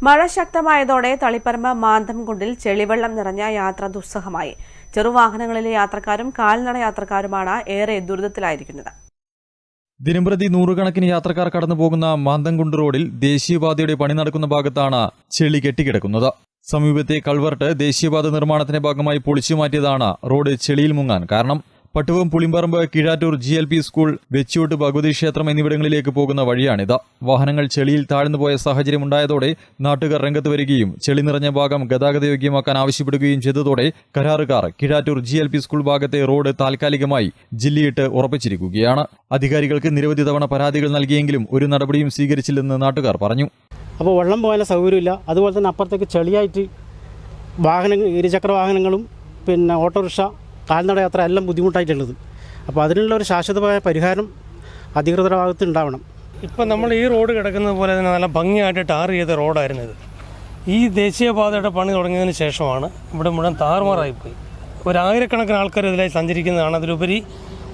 മഴ ശക്തമായതോടെ തളിപ്പറമ്പ് മാന്തംകുണ്ടിൽ ചെളിവെള്ളം നിറഞ്ഞ യാത്ര ദുസ്സഹമായി. ചെറുവാഹനങ്ങളിലെ യാത്രക്കാരും കാൽനട യാത്രക്കാരുമാണ് ഏറെ ദുരിതത്തിലായിരിക്കുന്നത്. ദിനംപ്രതി നൂറുകണക്കിന് യാത്രക്കാർ കടന്നുപോകുന്ന മാന്തംകുണ്ട് റോഡിൽ ദേശീയപാതയുടെ പണി നടക്കുന്ന ഭാഗത്താണ് ചെളി കെട്ടിക്കിടക്കുന്നത്. സമീപത്തെ കൾവർട്ട് ദേശീയപാത നിർമ്മാണത്തിന്റെ ഭാഗമായി പൊളിച്ചുമാറ്റിയതാണ് റോഡ് ചെളിയിൽ മുങ്ങാൻ കാരണം. പട്ടുവം, പുളിമ്പറമ്പ്, കീഴാറ്റൂർ GLP സ്കൂൾ, വെച്ചൂട്ട് ഭഗവതി ക്ഷേത്രം എന്നിവിടങ്ങളിലേക്ക് പോകുന്ന വഴിയാണിത്. വാഹനങ്ങൾ ചെളിയിൽ താഴ്ന്നുപോയ സാഹചര്യമുണ്ടായതോടെ നാട്ടുകാർ രംഗത്ത് വരികയും ചെളി നിറഞ്ഞ ഭാഗം ഗതാഗതയോഗ്യമാക്കാൻ ആവശ്യപ്പെടുകയും ചെയ്തതോടെ കരാറുകാർ കീഴാറ്റൂർ GLP സ്കൂൾ ഭാഗത്തെ റോഡ് താൽക്കാലികമായി ജില്ലിയിട്ട് ഉറപ്പിച്ചിരിക്കുകയാണ്. അധികാരികൾക്ക് നിരവധി തവണ പരാതികൾ നൽകിയെങ്കിലും ഒരു നടപടിയും സ്വീകരിച്ചില്ലെന്ന് നാട്ടുകാർ പറഞ്ഞു. അപ്പോൾ വെള്ളം പോകാനുള്ള സൗകര്യമില്ല. അതുപോലെ തന്നെ അപ്പുറത്തേക്ക് ചെളിയായിട്ട് ഇരുചക്ര വാഹനങ്ങളും പിന്നെ ഓട്ടോറിക്ഷ, കാൽനട യാത്ര എല്ലാം ബുദ്ധിമുട്ടായിട്ടുള്ളത്. അപ്പോൾ അതിനുള്ള ഒരു ശാശ്വതമായ പരിഹാരം അധികൃതരുടെ ഭാഗത്ത് ഉണ്ടാവണം. ഇപ്പം നമ്മൾ ഈ റോഡ് കിടക്കുന്നത് പോലെ തന്നെ നല്ല ഭംഗിയായിട്ട് ടാർ ചെയ്ത റോഡായിരുന്നു ഇത്. ഈ ദേശീയപാതയുടെ പണി തുടങ്ങിയതിന് ശേഷമാണ് ഇവിടെ മുഴുവൻ താറുമാറായിപ്പോയി. 1000കണക്കിന് ആൾക്കാർ ഇതിലായി സഞ്ചരിക്കുന്നതാണ്. അതിലുപരി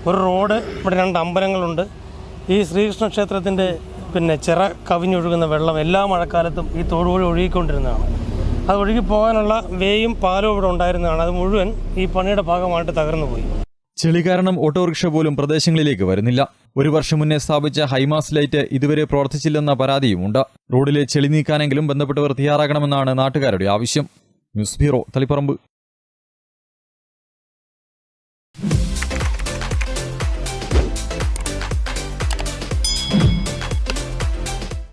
ഒരു റോഡ്, ഇവിടെ 2 അമ്പലങ്ങളുണ്ട്. ഈ ശ്രീകൃഷ്ണ ക്ഷേത്രത്തിൻ്റെ ചിറ കവിഞ്ഞൊഴുകുന്ന വെള്ളം എല്ലാ മഴക്കാലത്തും ഈ തോട് വഴി ഒഴുകിക്കൊണ്ടിരുന്നതാണ്. അത് ഒഴുകി പോകാനുള്ള വേയും പാലവും ഇവിടെ ഉണ്ടായിരുന്നതാണ്. അത് മുഴുവൻ ഈ പണിയുടെ ഭാഗമായിട്ട് തകർന്നുപോയി. ചെളി കാരണം ഓട്ടോറിക്ഷ പോലും പ്രദേശങ്ങളിലേക്ക് വരുന്നില്ല. 1 വർഷം മുന്നേ സ്ഥാപിച്ച ഹൈമാസ് ലൈറ്റ് ഇതുവരെ പ്രവർത്തിച്ചില്ലെന്ന പരാതിയുമുണ്ട്. റോഡിലെ ചെളി നീക്കാനെങ്കിലും ബന്ധപ്പെട്ടവർ തയ്യാറാകണമെന്നാണ് നാട്ടുകാരുടെ ആവശ്യം. News bureau, Taliparamba.